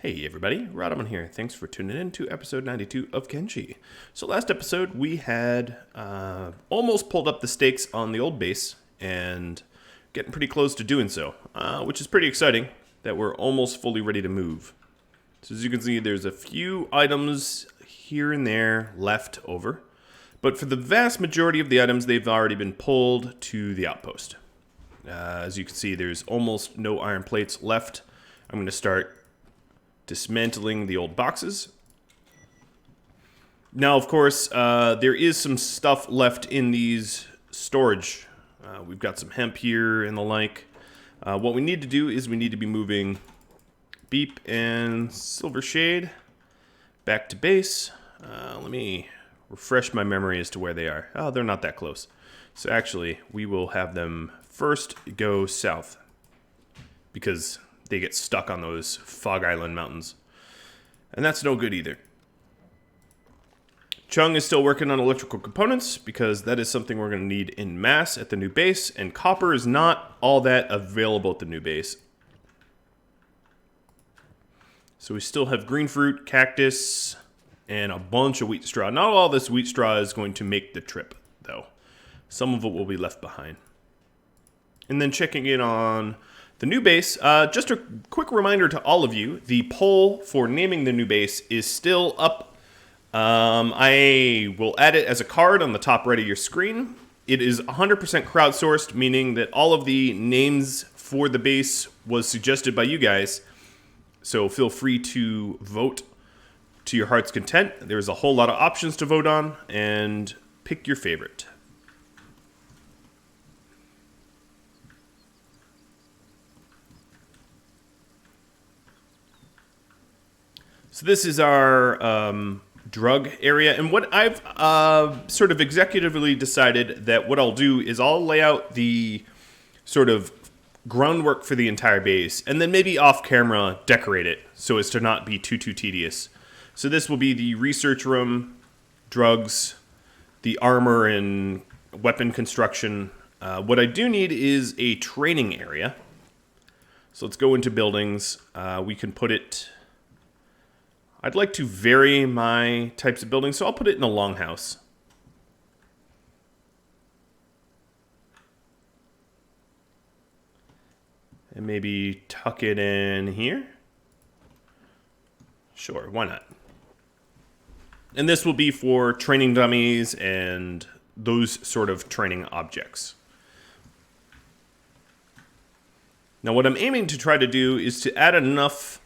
Hey everybody, Rhadamant here. Thanks for tuning in to episode 92 of Kenshi. So last episode we had almost pulled up the stakes on the old base and getting pretty close to doing so, which is pretty exciting that we're almost fully ready to move. So as you can see, there's a few items here and there left over, but for the vast majority of the items, they've already been pulled to the outpost. As you can see, there's almost no iron plates left. I'm going to start dismantling the old boxes. Now, of course, there is some stuff left in these storage. We've got some hemp here and the like. What we need to do is we need to be moving Beep and Silver Shade back to base. Let me refresh my memory as to where they are. Oh, they're not that close. So actually, we will have them first go south because they get stuck on those Fog Island mountains. And that's no good either. Chung is still working on electrical components because that is something we're going to need in mass at the new base, and copper is not all that available at the new base. So we still have green fruit, cactus, and a bunch of wheat straw. Not all this wheat straw is going to make the trip, though. Some of it will be left behind. And then checking in on the new base, just a quick reminder to all of you, the poll for naming the new base is still up. I will add it as a card on the top right of your screen. It is 100% crowdsourced, meaning that all of the names for the base was suggested by you guys. So feel free to vote to your heart's content. There's a whole lot of options to vote on, and pick your favorite. So this is our drug area, and what I've sort of executively decided that what I'll do is I'll lay out the sort of groundwork for the entire base, and then maybe off camera decorate it so as to not be too tedious. So this will be the research room, drugs, the armor and weapon construction. What I do need is a training area. So let's go into buildings. We can put it... I'd like to vary my types of buildings, so I'll put it in a longhouse. And maybe tuck it in here. Sure, why not? And this will be for training dummies and those sort of training objects. Now what I'm aiming to try to do is to add enough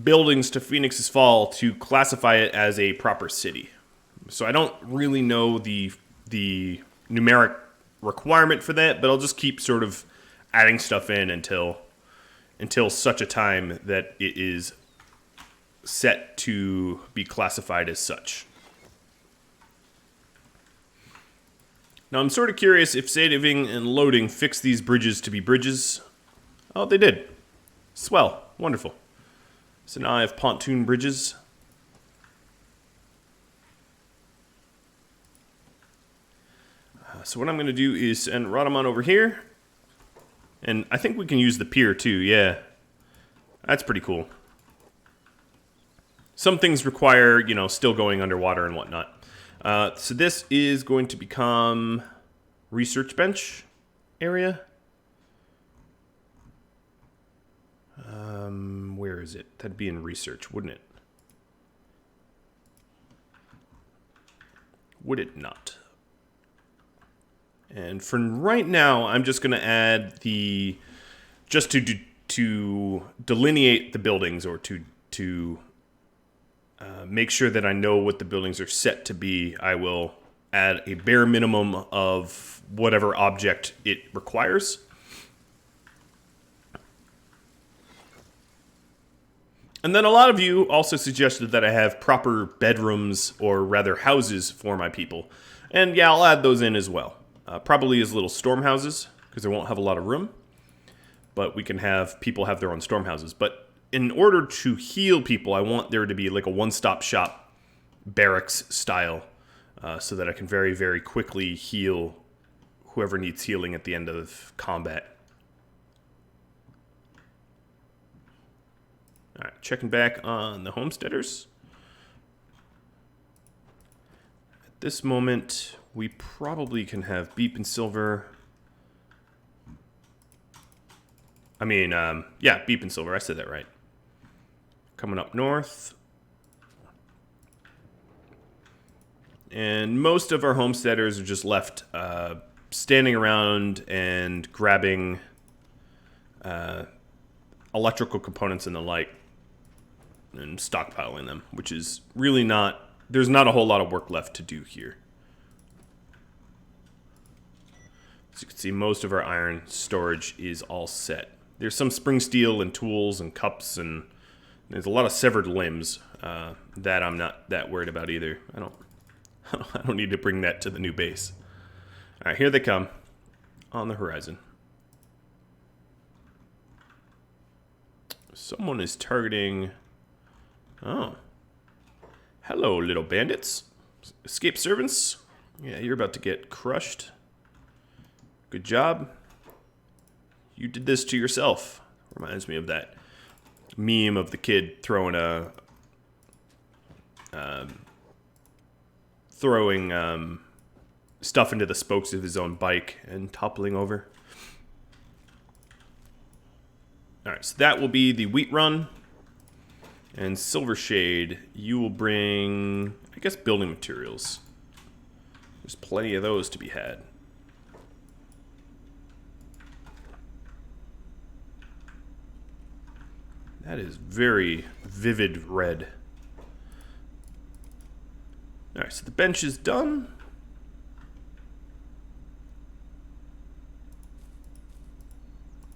buildings to Phoenix's Fall to classify it as a proper city. So I don't really know the numeric requirement for that, but I'll just keep sort of adding stuff in until such a time that it is set to be classified as such. Now I'm sort of curious if saving and loading fixed these bridges to be bridges. Oh, they did. Swell. Wonderful. So now I have pontoon bridges. So what I'm going to do is send Rhadamant over here. And I think we can use the pier too, yeah. That's pretty cool. Some things require, still going underwater and whatnot. So this is going to become research bench area. Where is it? That'd be in research, wouldn't it? Would it not? And for right now, I'm just going to add just to delineate the buildings, or to make sure that I know what the buildings are set to be. I will add a bare minimum of whatever object it requires. And then a lot of you also suggested that I have proper bedrooms, or rather houses, for my people. And yeah, I'll add those in as well. Probably as little storm houses, because they won't have a lot of room. But we can have people have their own storm houses. But in order to heal people, I want there to be like a one-stop shop barracks style, so that I can very, very quickly heal whoever needs healing at the end of combat. checking back on the homesteaders. At this moment, we probably can have beep and silver. Yeah, beep and silver. I said that right. Coming up north. And most of our homesteaders are just left standing around and grabbing electrical components and the like and stockpiling them, which is really not, there's not a whole lot of work left to do here. As you can see, most of our iron storage is all set. There's some spring steel and tools and cups, and there's a lot of severed limbs that I'm not that worried about either. I don't need to bring that to the new base. All right, here they come on the horizon. Someone is targeting. Oh. Hello, little bandits. Escape servants. Yeah, you're about to get crushed. Good job. You did this to yourself. Reminds me of that meme of the kid throwing stuff into the spokes of his own bike and toppling over. Alright, so that will be the wheat run. And Silver Shade, you will bring, I guess, building materials. There's plenty of those to be had. That is very vivid red. Alright, so the bench is done.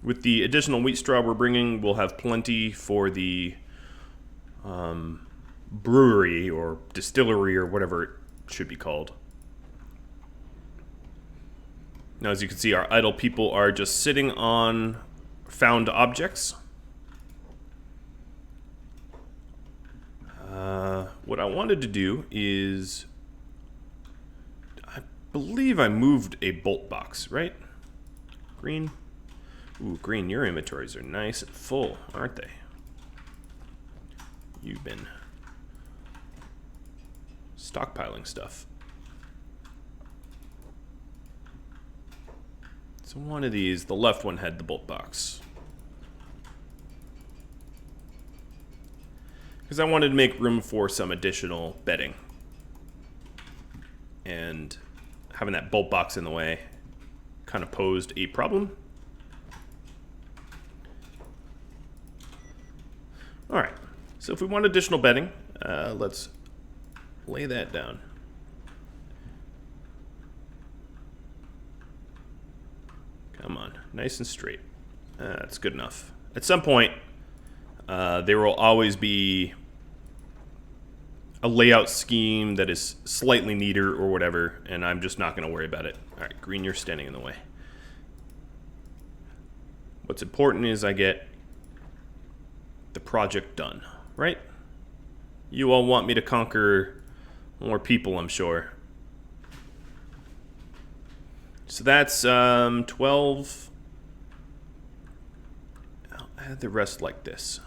With the additional wheat straw we're bringing, we'll have plenty for the brewery or distillery or whatever it should be called. Now, as you can see, our idle people are just sitting on found objects. What I wanted to do is, I believe I moved a bolt box, right? Green. Ooh, Green, your inventories are nice and full, aren't they? You've been stockpiling stuff. So one of these, the left one had the bolt box. Because I wanted to make room for some additional bedding. And having that bolt box in the way kind of posed a problem. Alright, so if we want additional bedding, let's lay that down. Come on, nice and straight. That's good enough. At some point, there will always be a layout scheme that is slightly neater or whatever, and I'm just not going to worry about it. Alright, Green, you're standing in the way. What's important is I get the project done, right? You all want me to conquer more people, I'm sure. So that's 12. I'll add the rest like this.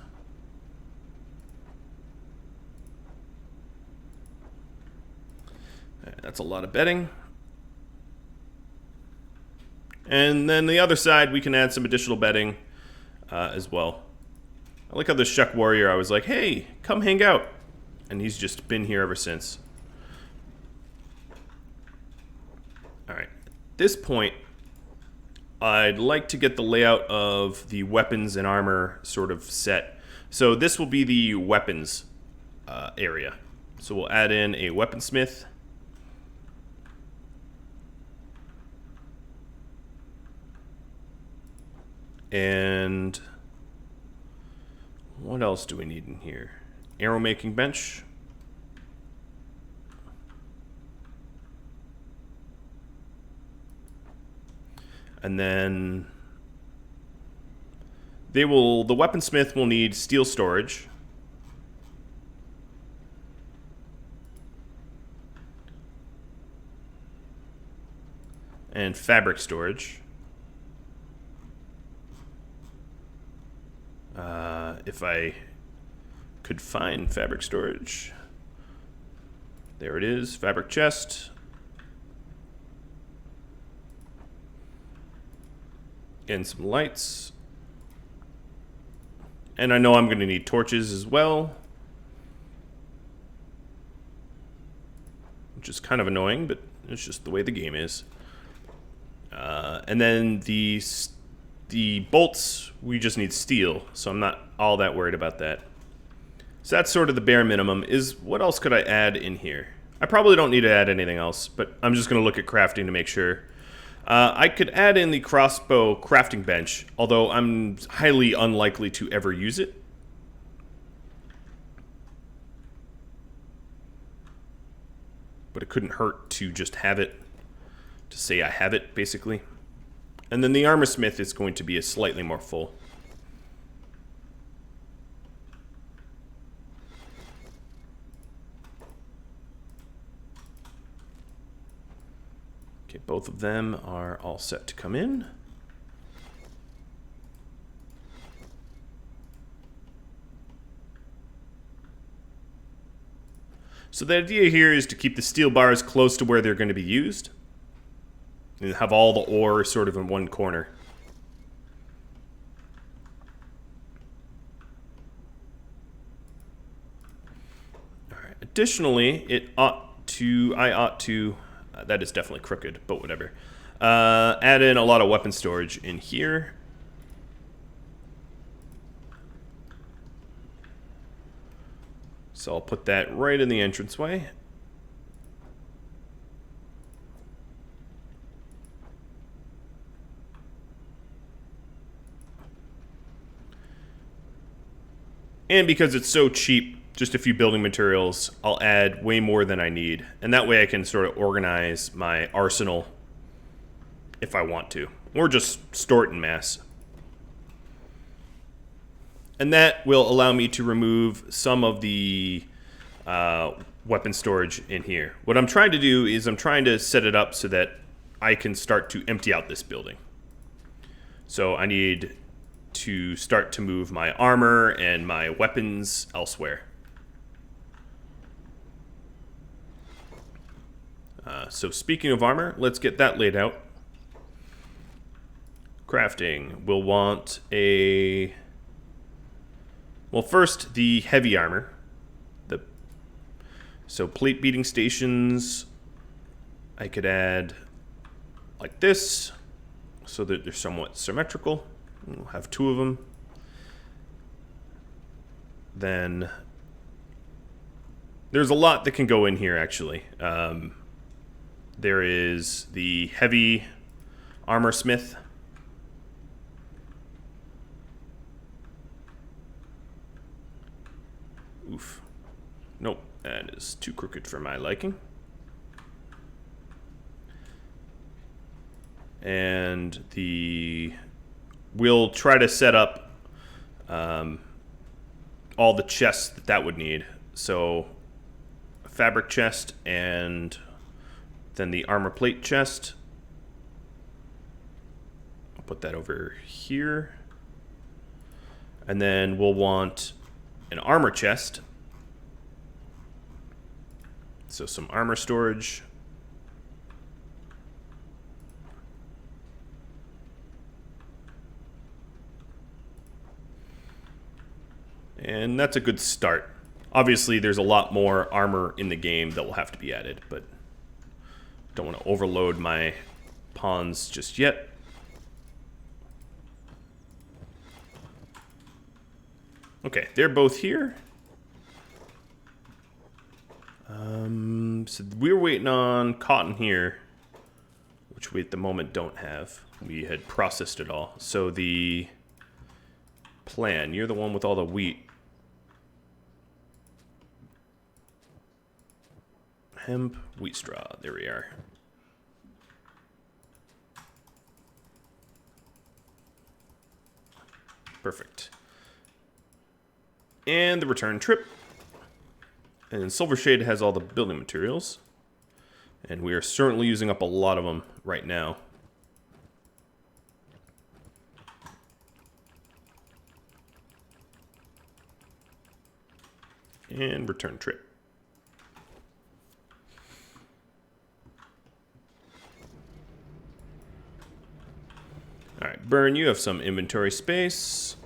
That's a lot of bedding. And then the other side, we can add some additional bedding as well. I like how this Shuck Warrior, I was like, hey, come hang out. And he's just been here ever since. Alright, at this point, I'd like to get the layout of the weapons and armor sort of set. So this will be the weapons area. So we'll add in a weaponsmith. And what else do we need in here? Arrow making bench. And then the weaponsmith will need steel storage. And fabric storage. If I could find fabric storage. There it is, fabric chest. And some lights. And I know I'm going to need torches as well. Which is kind of annoying, but it's just the way the game is. And then the bolts, we just need steel, so I'm not all that worried about that. So that's sort of the bare minimum. What else could I add in here? I probably don't need to add anything else, but I'm just going to look at crafting to make sure. I could add in the crossbow crafting bench, although I'm highly unlikely to ever use it. But it couldn't hurt to just have it, to say I have it, basically. And then the armor smith is going to be a slightly more full. Okay, both of them are all set to come in. So the idea here is to keep the steel bars close to where they're going to be used. And have all the ore sort of in one corner. Alright, additionally, I ought to, that is definitely crooked, but whatever. Add in a lot of weapon storage in here. So I'll put that right in the entranceway. And because it's so cheap, just a few building materials, I'll add way more than I need. And that way I can sort of organize my arsenal if I want to. Or just store it in mass. And that will allow me to remove some of the weapon storage in here. What I'm trying to do is I'm trying to set it up so that I can start to empty out this building. So I need to start to move my armor and my weapons elsewhere. So speaking of armor, let's get that laid out. Crafting. We'll want a... Well, first, the heavy armor. So plate beating stations, I could add like this, so that they're somewhat symmetrical. We'll have two of them. Then there's a lot that can go in here, actually. There is the heavy armor smith. Oof. Nope, that is too crooked for my liking. And we'll try to set up all the chests that would need. So a fabric chest and then the armor plate chest. I'll put that over here. And then we'll want an armor chest. So some armor storage. And that's a good start. Obviously, there's a lot more armor in the game that will have to be added, but don't want to overload my pawns just yet. Okay, they're both here. So we're waiting on cotton here, which we at the moment don't have. We had processed it all. So the plan, you're the one with all the wheat. Hemp, wheat straw, there we are. Perfect. And the return trip. And Silvershade has all the building materials. And we are certainly using up a lot of them right now. And return trip. All right, Burn, you have some inventory space.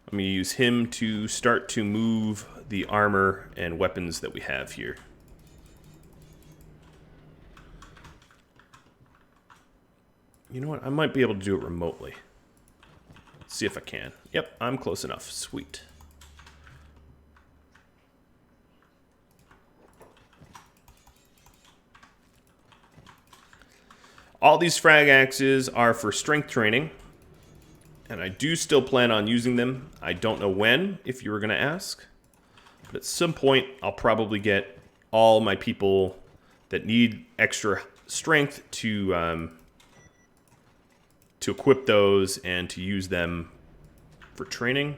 I'm going to use him to start to move the armor and weapons that we have here. You know what? I might be able to do it remotely. Let's see if I can. Yep, I'm close enough. Sweet. All these frag axes are for strength training, and I do still plan on using them. I don't know when, if you were going to ask, but at some point I'll probably get all my people that need extra strength to equip those and to use them for training.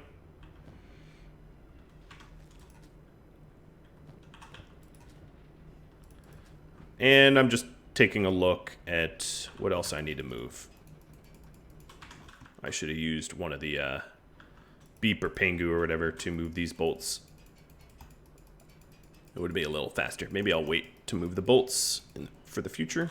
And I'm just taking a look at what else I need to move. I should have used one of the beep or pangu or whatever to move these bolts. It would be a little faster. Maybe I'll wait to move the bolts for the future.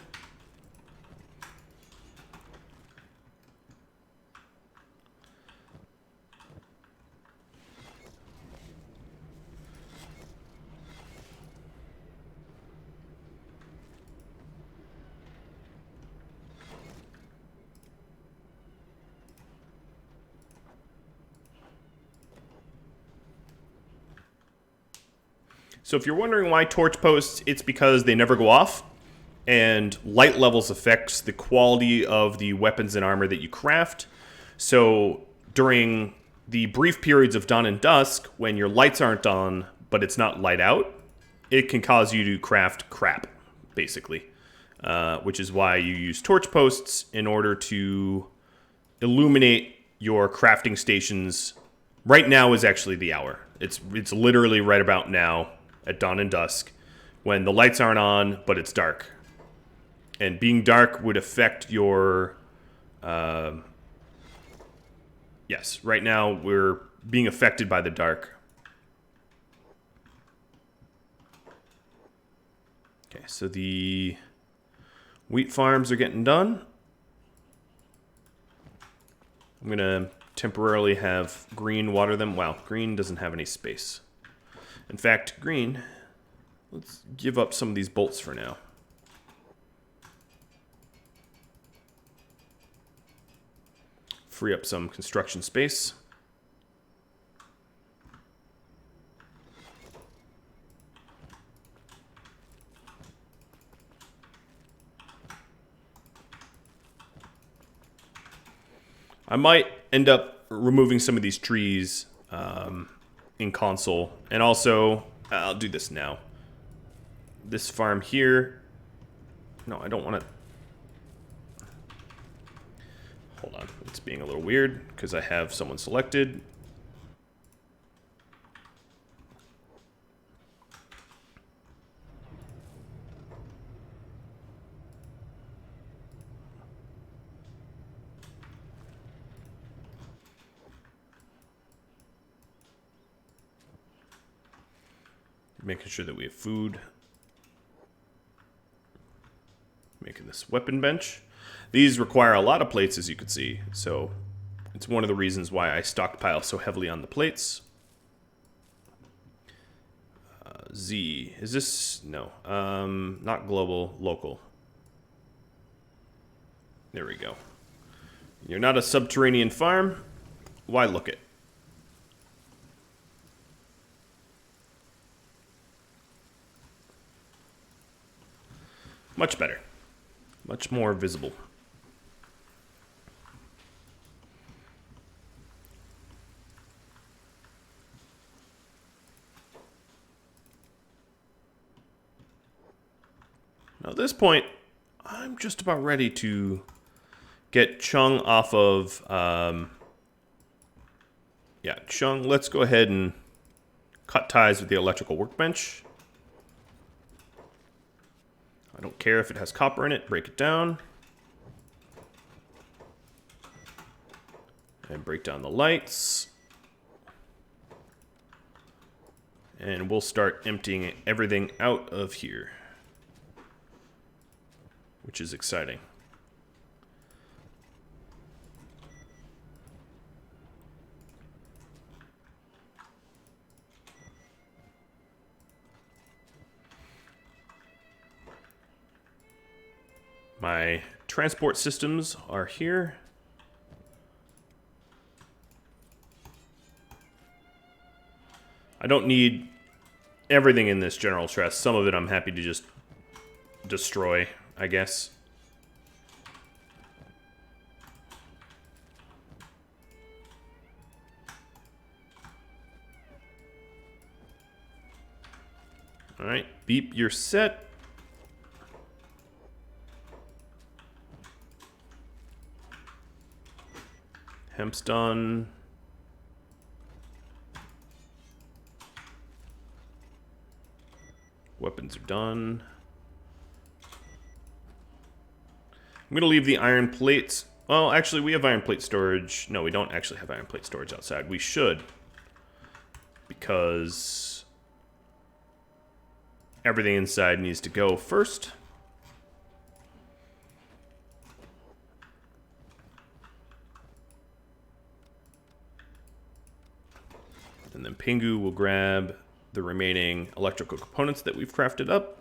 So if you're wondering why torch posts, it's because they never go off, and light levels affects the quality of the weapons and armor that you craft. So during the brief periods of dawn and dusk, when your lights aren't on, but it's not light out, it can cause you to craft crap, basically. Which is why you use torch posts in order to illuminate your crafting stations. Right now is actually the hour. It's literally right about now at dawn and dusk when the lights aren't on, but it's dark. And being dark would affect your... yes, right now we're being affected by the dark. Okay, so the wheat farms are getting done. I'm going to temporarily have green water them. Wow, green doesn't have any space. In fact, green, let's give up some of these bolts for now. Free up some construction space. I might end up removing some of these trees in console. And also, I'll do this now. This farm here. No, I don't want to. Hold on. It's being a little weird because I have someone selected. Making sure that we have food. Making this weapon bench. These require a lot of plates, as you can see, so it's one of the reasons why I stockpile so heavily on the plates. Z. Is this... No. Not global. Local. There we go. You're not a subterranean farm. Why look it? Much better. Much more visible. Now at this point, I'm just about ready to get Chung off of... yeah, Chung, let's go ahead and cut ties with the electrical workbench. I don't care if it has copper in it. Break it down. And break down the lights. And we'll start emptying everything out of here, which is exciting. My transport systems are here. I don't need everything in this general chest. Some of it I'm happy to just destroy, I guess. Alright, beep, you're set. Hemp's done. Weapons are done. I'm going to leave the iron plates. Well, actually, we have iron plate storage. No, we don't actually have iron plate storage outside. We should. Because everything inside needs to go first. And then Pingu will grab the remaining electrical components that we've crafted up.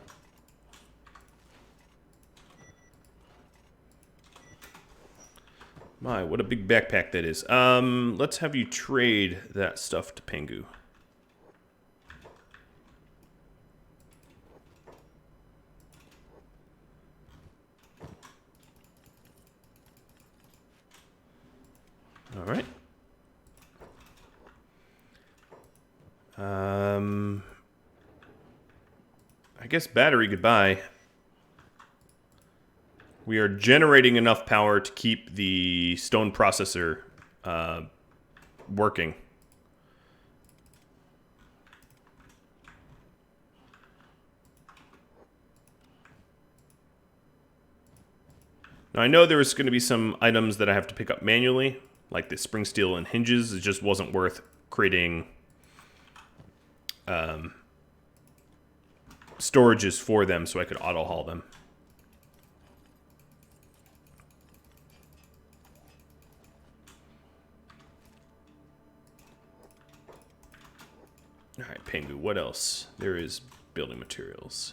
My, what a big backpack that is. Let's have you trade that stuff to Pingu. All right. I guess battery goodbye. We are generating enough power to keep the stone processor working. Now I know there's going to be some items that I have to pick up manually, like the spring steel and hinges. It just wasn't worth creating storages for them so I could auto haul them. All right, Pingu, what else? There is building materials.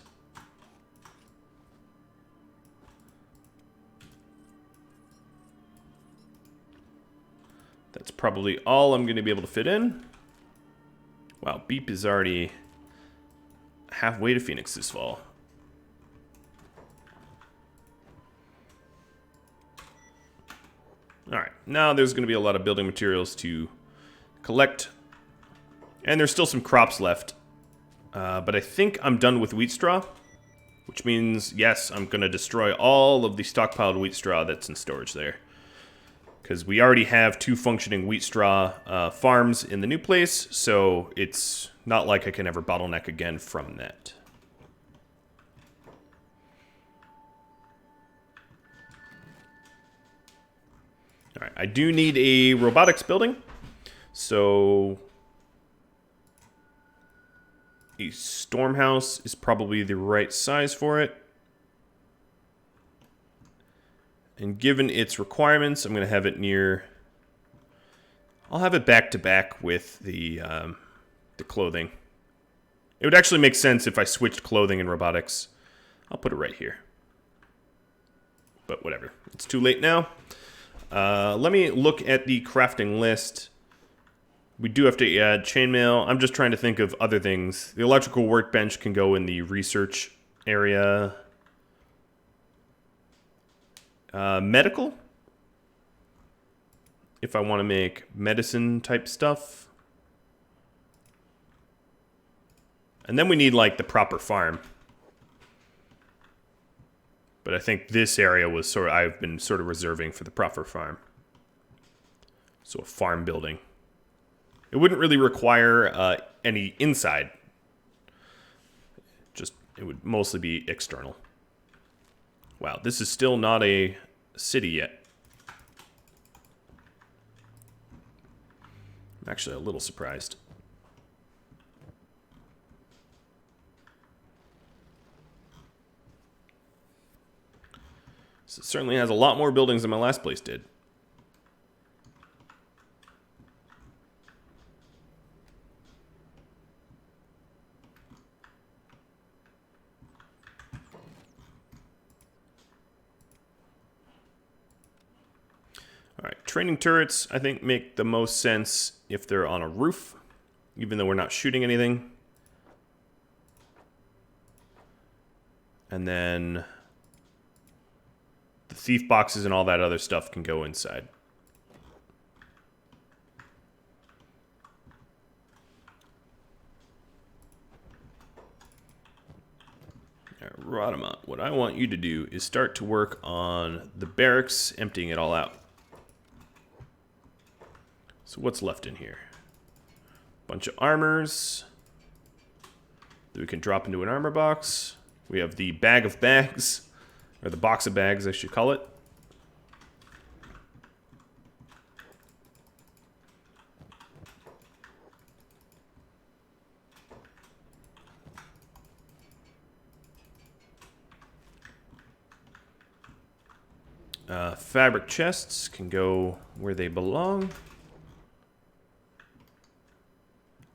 That's probably all I'm going to be able to fit in. Wow, Beep is already halfway to Phoenix this fall. Alright, now there's going to be a lot of building materials to collect. And there's still some crops left. But I think I'm done with wheat straw. Which means, yes, I'm going to destroy all of the stockpiled wheat straw that's in storage there. Because we already have 2 functioning wheat straw farms in the new place, so it's not like I can ever bottleneck again from that. Alright, I do need a robotics building, so a storm house is probably the right size for it. And given its requirements, I'm going to have it near... I'll have it back to back with the clothing. It would actually make sense if I switched clothing and robotics. I'll put it right here. But whatever. It's too late now. Let me look at the crafting list. We do have to add chainmail. I'm just trying to think of other things. The electrical workbench can go in the research area. Medical? If I want to make medicine type stuff. And then we need like the proper farm. But I think this area was sort of, I've been sort of reserving for the proper farm. So a farm building. It wouldn't really require any inside. Just, it would mostly be external. Wow, this is still not a city yet. I'm actually a little surprised. certainly has a lot more buildings than my last place did. All right, training turrets, I think, make the most sense if they're on a roof, even though we're not shooting anything. And then the thief boxes and all that other stuff can go inside. All right, Rhadamant, what I want you to do is start to work on the barracks, emptying it all out. So what's left in here? Bunch of armors that we can drop into an armor box. We have the bag of bags, or the box of bags, I should call it. Fabric chests can go where they belong.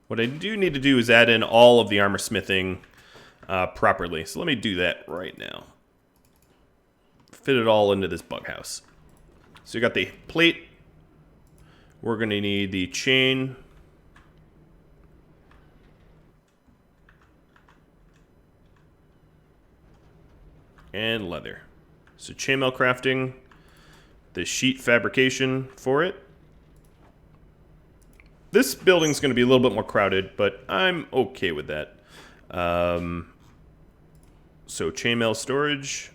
What I do need to do is add in all of the armor smithing properly. So let me do that right now. Fit it all into this bug house. So you got the plate. We're going to need the chain. And leather. So chainmail crafting. The sheet fabrication for it. This building's going to be a little bit more crowded, but I'm okay with that. So chainmail storage.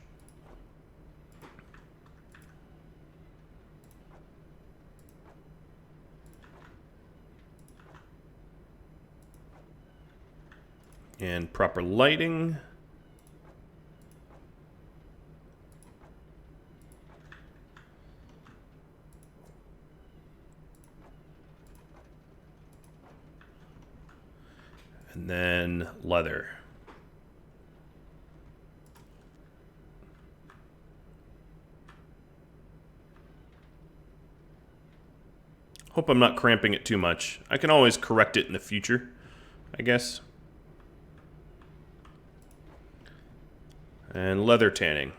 And proper lighting. And then leather. Hope I'm not cramping it too much. I can always correct it in the future, I guess. And leather tanning.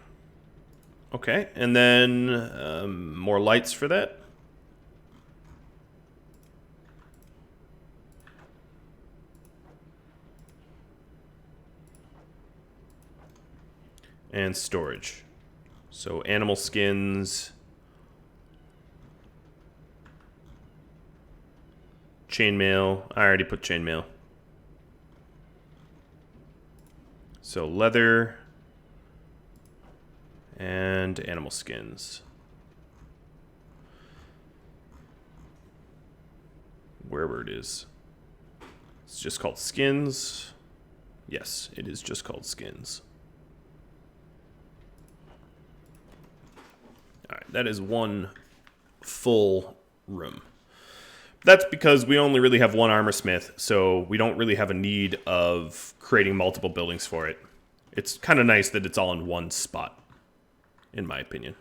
Okay, and then more lights for that. And storage. So animal skins. Chainmail. I already put chainmail. So leather. And animal skins. Wherever it is. It's just called skins. Yes, it is just called skins. Alright, that is one full room. That's because we only really have one armor smith, so we don't really have a need of creating multiple buildings for it. It's kind of nice that it's all in one spot, in my opinion.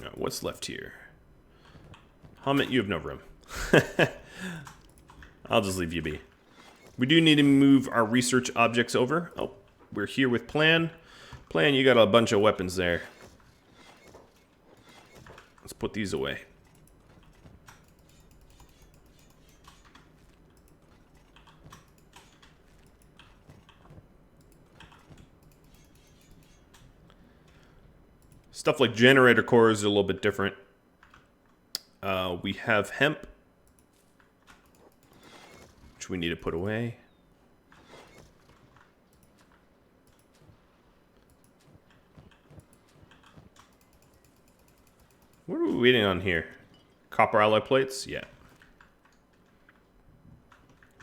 Now, what's left here? Hamid, you have no room. I'll just leave you be. We do need to move our research objects over. Oh, we're here with Plan. Plan, you got a bunch of weapons there. Let's put these away. Stuff like generator cores are a little bit different. We have hemp, which we need to put away. What are we waiting on here? Copper alloy plates? Yeah.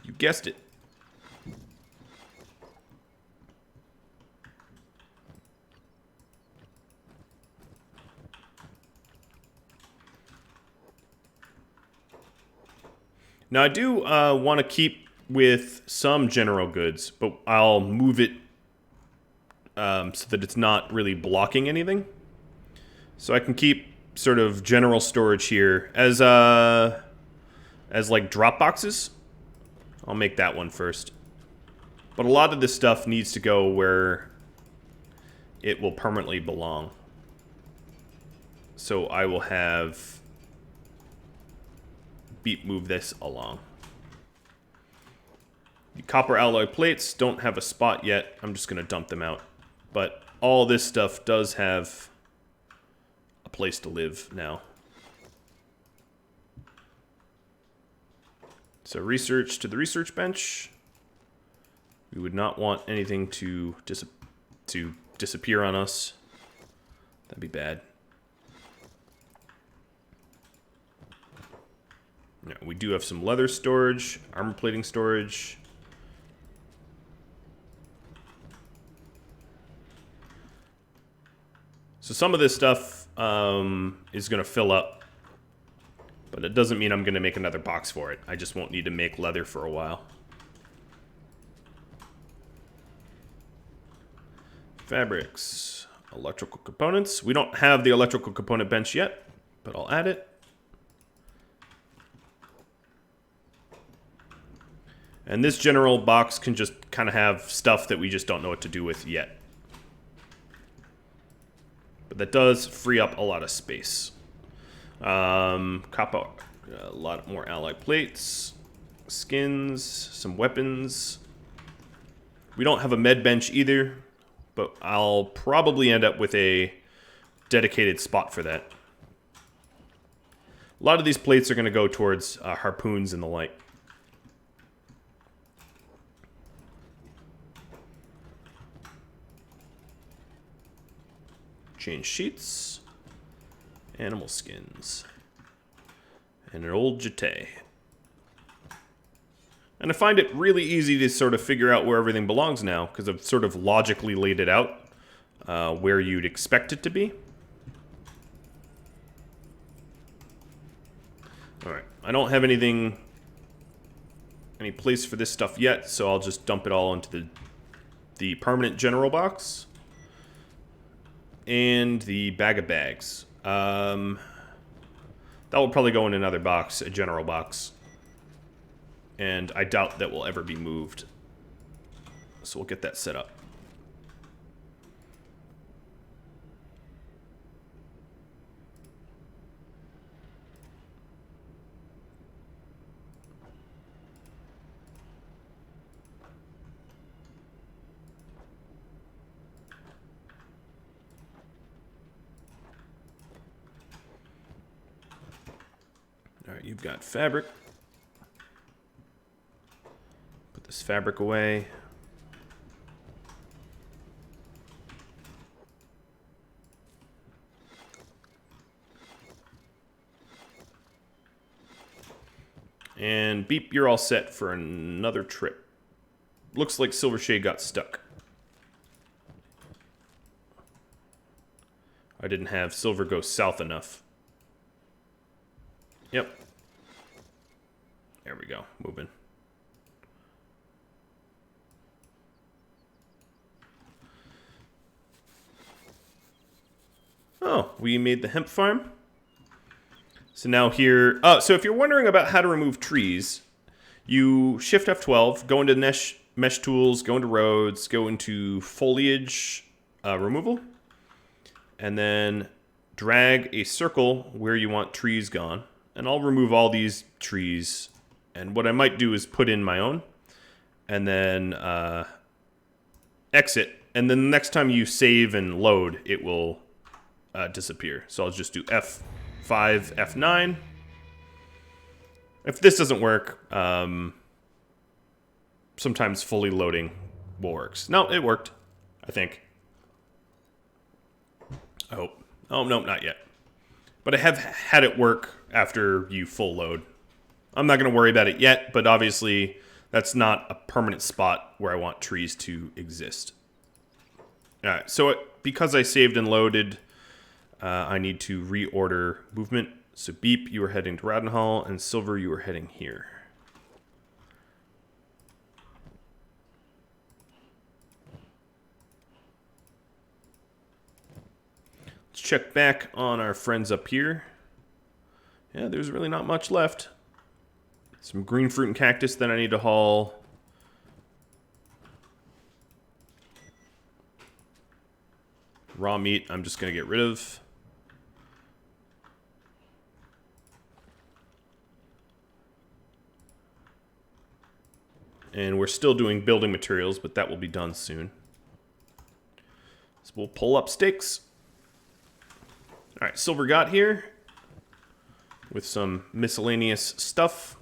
You guessed it. Now, I do want to keep with some general goods, but I'll move it so that it's not really blocking anything. So I can keep sort of general storage here as like drop boxes. I'll make that one first. But a lot of this stuff needs to go where it will permanently belong. So I will have Beep move this along. The copper alloy plates don't have a spot yet. I'm just going to dump them out. But all this stuff does have a place to live now. So research to the research bench. We would not want anything to disappear on us. That'd be bad. Yeah, we do have some leather storage, armor plating storage. So some of this stuff is going to fill up, but it doesn't mean I'm going to make another box for it. I just won't need to make leather for a while. Fabrics, electrical components. We don't have the electrical component bench yet, but I'll add it. And this general box can just kind of have stuff that we just don't know what to do with yet. But that does free up a lot of space. Copper, a lot more alloy plates, skins, some weapons. We don't have a med bench either, but I'll probably end up with a dedicated spot for that. A lot of these plates are going to go towards harpoons and the like. Change sheets, animal skins, and an old jetty. And I find it really easy to sort of figure out where everything belongs now, because I've sort of logically laid it out where you'd expect it to be. Alright, I don't have any place for this stuff yet, so I'll just dump it all into the permanent general box. And the bag of bags. That will probably go in another box, a general box. And I doubt that will ever be moved. So we'll get that set up. Alright, you've got fabric. Put this fabric away. And Beep, you're all set for another trip. Looks like Silvershade got stuck. I didn't have Silver go south enough. Yep. There we go. Moving. Oh, we made the hemp farm. So now here... so if you're wondering about how to remove trees, you Shift F12, go into mesh tools, go into roads, go into foliage removal, and then drag a circle where you want trees gone. And I'll remove all these trees. And what I might do is put in my own. And then exit. And then the next time you save and load, it will disappear. So I'll just do F5, F9. If this doesn't work, sometimes fully loading works. No, it worked, I think. I hope. Oh, no, not yet. But I have had it work after you full load. I'm not going to worry about it yet, but obviously that's not a permanent spot where I want trees to exist. Alright, so because I saved and loaded, I need to reorder movement. So Beep, you are heading to Rhadamant, and Silver, you are heading here. check back on our friends up here. Yeah, there's really not much left. Some green fruit and cactus that I need to haul. Raw meat I'm just going to get rid of. And we're still doing building materials, but that will be done soon. So we'll pull up stakes. All right, silver got here with some miscellaneous stuff.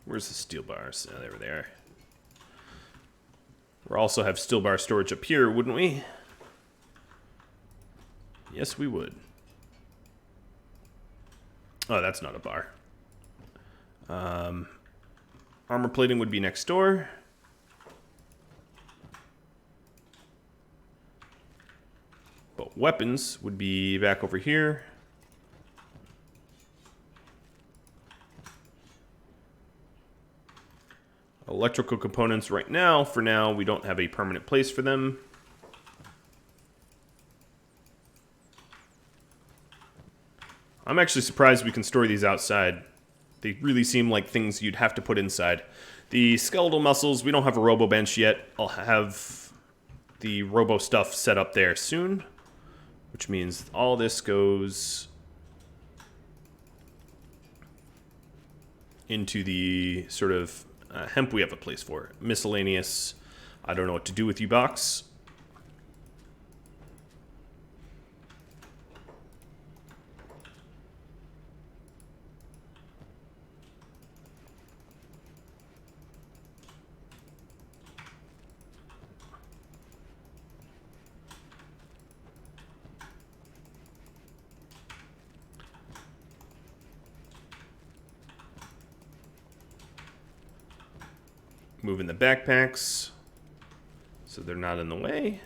Where's the steel bars? Oh, there they are. We'll also have steel bar storage up here, wouldn't we? Yes, we would. Oh, that's not a bar. Armor plating would be next door. But weapons would be back over here. Electrical components right now, for now, we don't have a permanent place for them. I'm actually surprised we can store these outside. They really seem like things you'd have to put inside. The skeletal muscles, we don't have a robo bench yet. I'll have the robo stuff set up there soon, which means all this goes into the sort of hemp we have a place for. Miscellaneous, I don't know what to do with you box. Moving the backpacks so they're not in the way.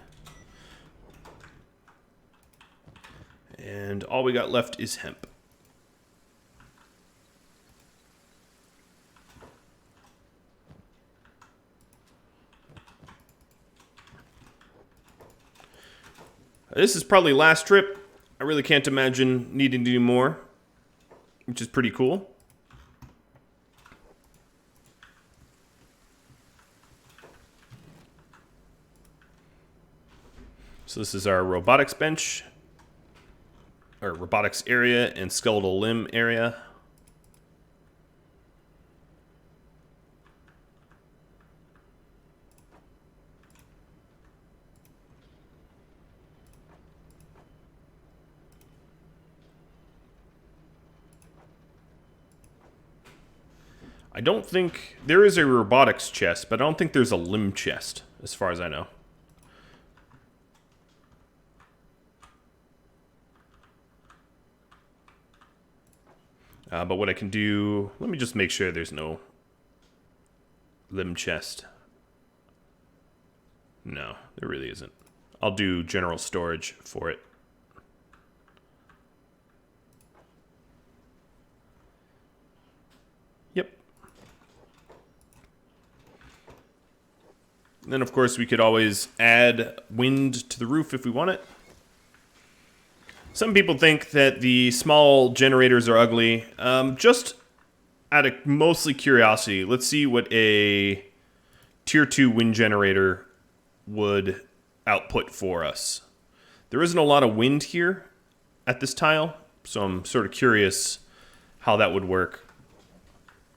And all we got left is hemp. This is probably last trip. I really can't imagine needing to do more, which is pretty cool. So this is our robotics bench, or robotics area and skeletal limb area. I don't think there is a robotics chest, but I don't think there's a limb chest, as far as I know. But what I can do, let me just make sure there's no limb chest. No, there really isn't. I'll do general storage for it. Yep. And then, of course, we could always add wind to the roof if we want it. Some people think that the small generators are ugly. Just out of mostly curiosity, let's see what a tier 2 wind generator would output for us. There isn't a lot of wind here at this tile, so I'm sort of curious how that would work,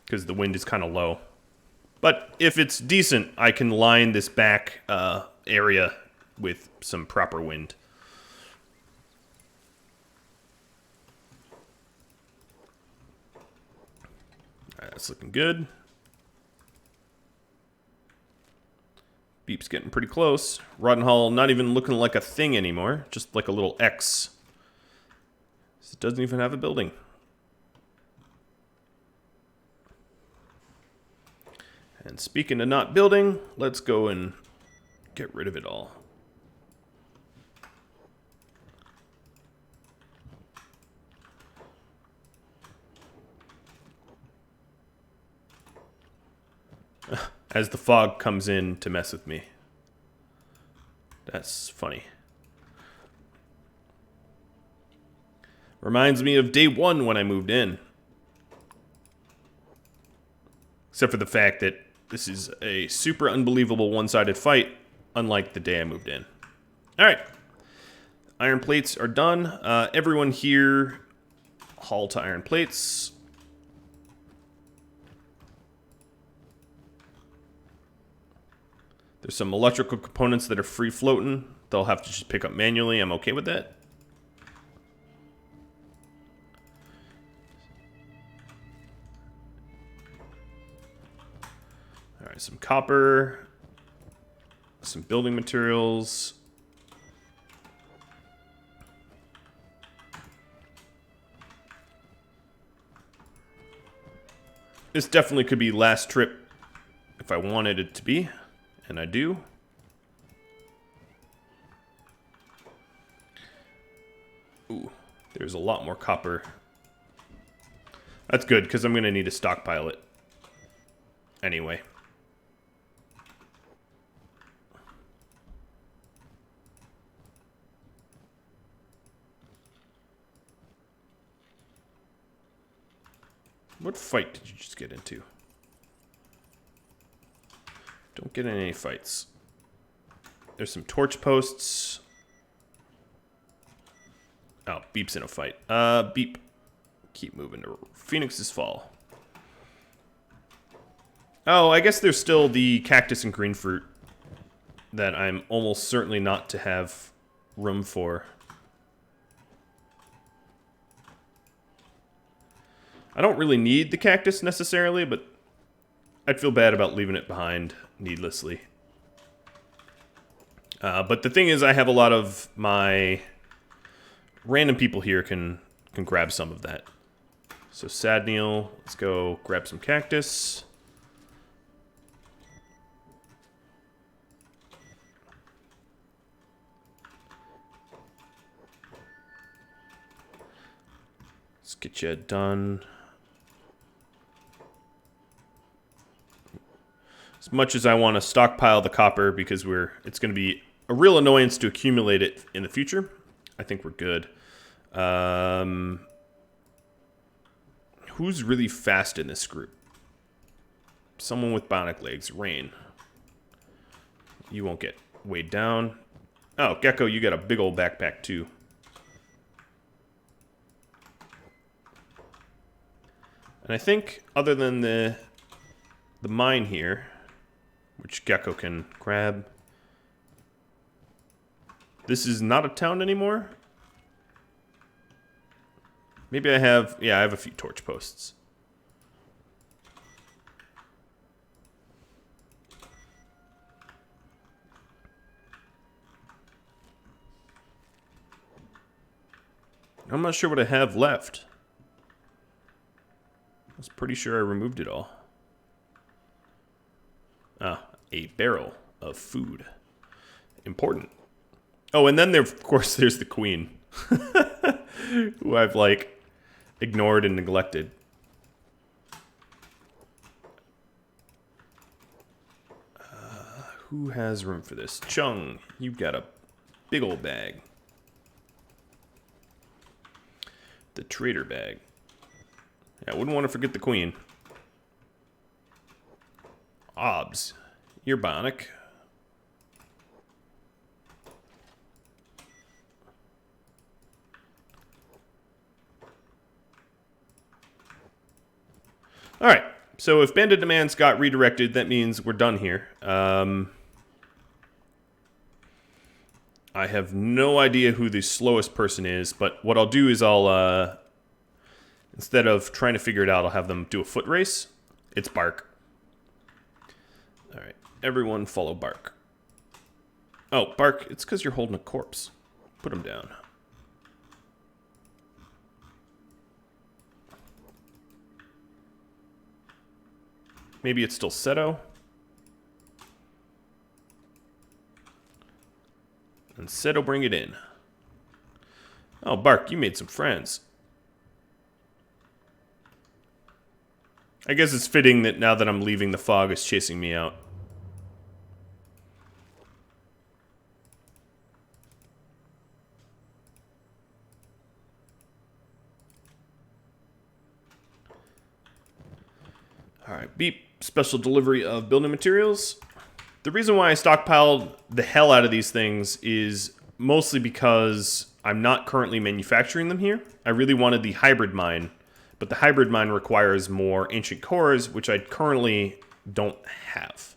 because the wind is kind of low. But if it's decent, I can line this back area with some proper wind. That's looking good. Beep's getting pretty close. Rotten Hall not even looking like a thing anymore, just like a little X. It doesn't even have a building. And speaking of not building, let's go and get rid of it all. as the fog comes in to mess with me. That's funny. Reminds me of day one when I moved in. Except for the fact that this is a super unbelievable one-sided fight, unlike the day I moved in. Alright. Iron plates are done. Everyone here, haul to iron plates. There's some electrical components that are free floating. They'll have to just pick up manually. I'm okay with that. Alright, some copper. Some building materials. This definitely could be last trip if I wanted it to be. And I do. Ooh, there's a lot more copper. That's good, because I'm going to need to stockpile it. Anyway. What fight did you just get into? Don't get in any fights. There's some torch posts. Oh, Beep's in a fight. Beep. Keep moving to Phoenix's Fall. Oh, I guess there's still the cactus and green fruit that I'm almost certainly not to have room for. I don't really need the cactus necessarily, but I'd feel bad about leaving it behind needlessly. But the thing is, I have a lot of my random people here can grab some of that. So Sadneil, let's go grab some cactus. Let's get you done. As much as I want to stockpile the copper because it's going to be a real annoyance to accumulate it in the future, I think we're good. Who's really fast in this group? Someone with bionic legs. Rain. You won't get weighed down. Oh, Gecko, you got a big old backpack too. And I think other than the mine here, which Gecko can grab. This is not a town anymore. Maybe I have a few torch posts. I'm not sure what I have left. I was pretty sure I removed it all. Ah, a barrel of food. Important. Oh, and then of course, there's the queen. Who I've, like, ignored and neglected. Who has room for this? Chung, you've got a big old bag. The trader bag. Yeah, I wouldn't want to forget the queen. Obs, you're bionic. Alright, so if Bandit Demands got redirected, that means we're done here. I have no idea who the slowest person is, but what I'll do is I'll, instead of trying to figure it out, I'll have them do a foot race. It's Bark. Alright, everyone follow Bark. Oh, Bark, it's because you're holding a corpse. Put him down. Maybe it's still Seto. And Seto, bring it in. Oh, Bark, you made some friends. I guess it's fitting that now that I'm leaving, the fog is chasing me out. Beep, special delivery of building materials. The reason why I stockpiled the hell out of these things is mostly because I'm not currently manufacturing them here. I really wanted the hybrid mine, but the hybrid mine requires more ancient cores, which I currently don't have.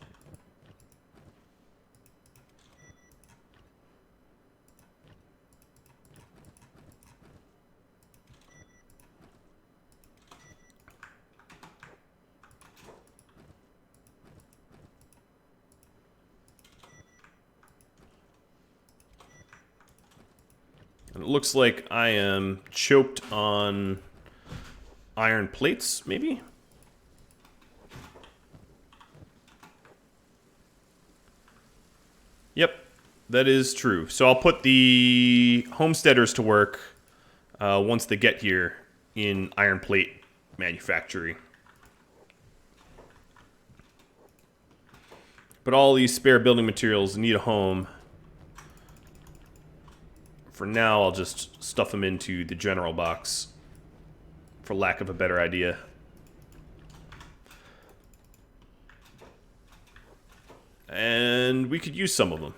And it looks like I am choked on iron plates, maybe? Yep, that is true. So I'll put the homesteaders to work once they get here in iron plate manufacturing. But all these spare building materials need a home. For now, I'll just stuff them into the general box, for lack of a better idea. And we could use some of them.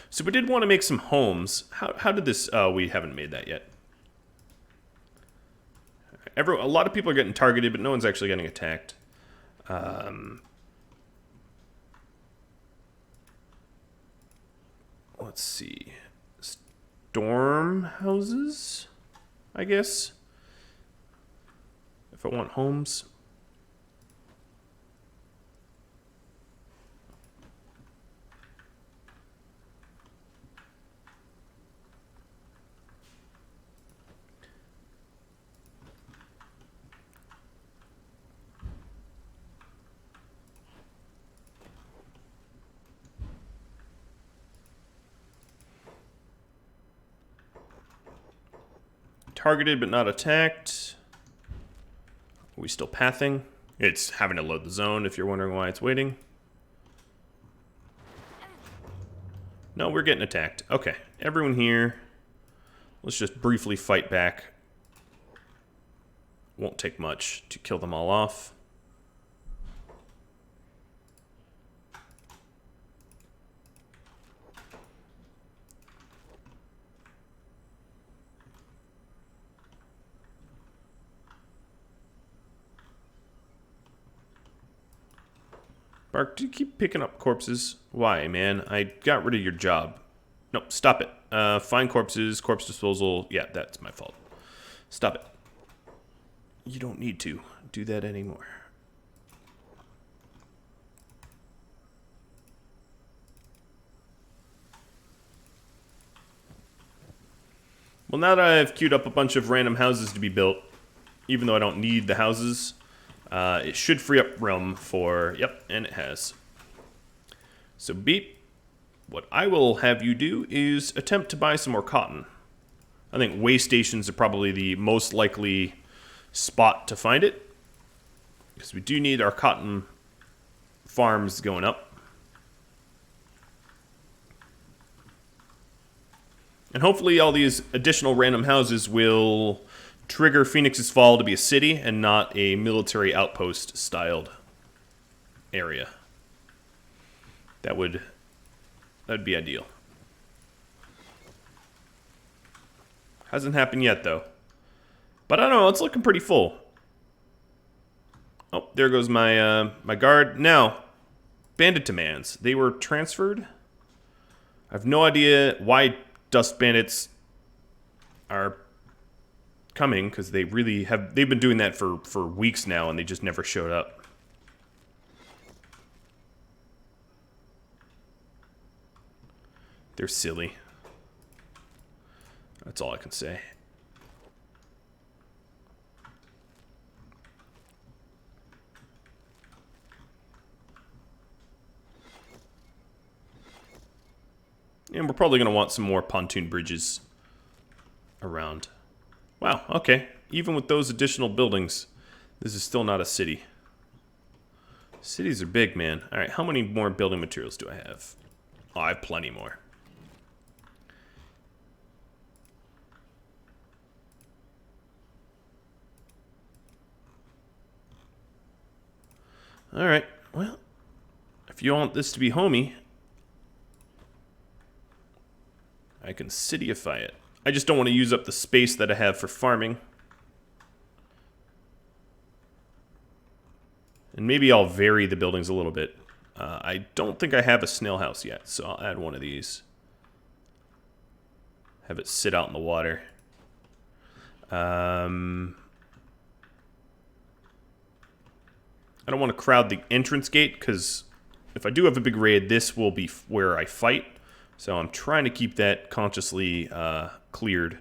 So we did want to make some homes. How did this... we haven't made that yet. A lot of people are getting targeted, but no one's actually getting attacked. Let's see... Dorm houses, I guess. If I want homes. Targeted but not attacked. Are we still pathing? It's having to load the zone if you're wondering why it's waiting. No, we're getting attacked. Okay, everyone here. Let's just briefly fight back. Won't take much to kill them all off. Bark, do you keep picking up corpses? Why, man? I got rid of your job. No, stop it. Find corpses, corpse disposal. Yeah, that's my fault. Stop it. You don't need to do that anymore. Well, now that I've queued up a bunch of random houses to be built, even though I don't need the houses, it should free up room for... Yep, and it has. So, Beep, what I will have you do is attempt to buy some more cotton. I think way stations are probably the most likely spot to find it, because we do need our cotton farms going up. And hopefully all these additional random houses will trigger Phoenix's Fall to be a city and not a military outpost styled area. That'd be ideal. Hasn't happened yet though. But I don't know, it's looking pretty full. Oh, there goes my my guard. Now, bandit demands. They were transferred. I have no idea why dust bandits are coming, because they really have... They've been doing that for weeks now, and they just never showed up. They're silly. That's all I can say. And we're probably going to want some more pontoon bridges around. Wow, okay. Even with those additional buildings, this is still not a city. Cities are big, man. Alright, how many more building materials do I have? Oh, I have plenty more. Alright, well, if you want this to be homey, I can cityify it. I just don't want to use up the space that I have for farming. And maybe I'll vary the buildings a little bit. I don't think I have a snail house yet, so I'll add one of these. Have it sit out in the water. I don't want to crowd the entrance gate, because if I do have a big raid, this will be where I fight. So I'm trying to keep that consciously cleared.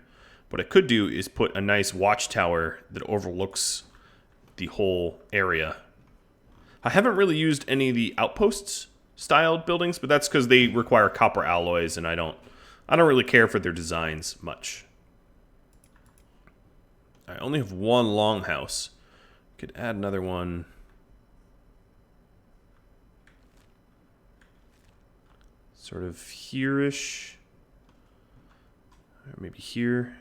What I could do is put a nice watchtower that overlooks the whole area. I haven't really used any of the outposts styled buildings, but that's because they require copper alloys, and I don't really care for their designs much. I only have one longhouse. Could add another one. Sort of here-ish. Or maybe here.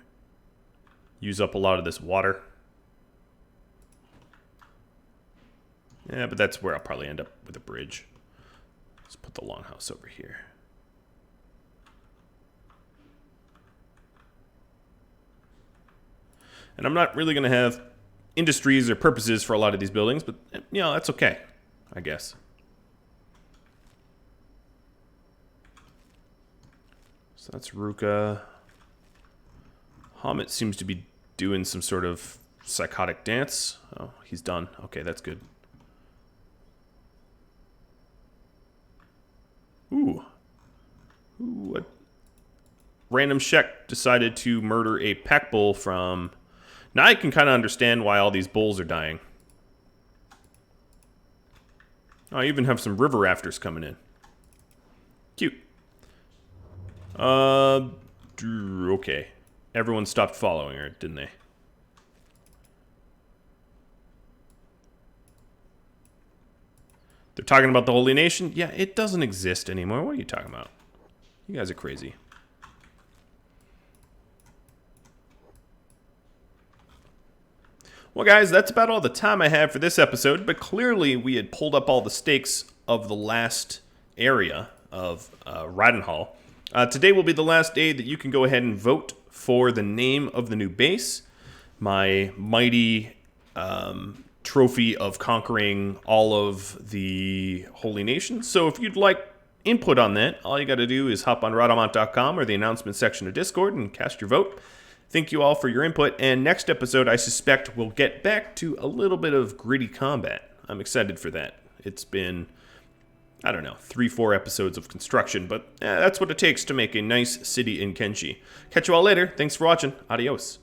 Use up a lot of this water. Yeah, but that's where I'll probably end up with a bridge. Let's put the longhouse over here. And I'm not really going to have industries or purposes for a lot of these buildings, but, you know, that's okay, I guess. So that's Ruka. Hamid seems to be doing some sort of psychotic dance. Oh, he's done. Okay, that's good. Ooh. Ooh, what? Random Shek decided to murder a pack bull from... Now I can kind of understand why all these bulls are dying. Oh, I even have some river rafters coming in. Cute. Okay. Everyone stopped following her, didn't they? They're talking about the Holy Nation? Yeah, it doesn't exist anymore. What are you talking about? You guys are crazy. Well, guys, that's about all the time I have for this episode, but clearly we had pulled up all the stakes of the last area of Rhadamant. Today will be the last day that you can go ahead and vote for the name of the new base. My mighty trophy of conquering all of the Holy Nations. So if you'd like input on that, all you got to do is hop on Rhadamant.com or the announcement section of Discord and cast your vote. Thank you all for your input, and next episode I suspect we'll get back to a little bit of gritty combat. I'm excited for that. It's been, I don't know, 3-4 episodes of construction, but that's what it takes to make a nice city in Kenshi. Catch you all later. Thanks for watching. Adios.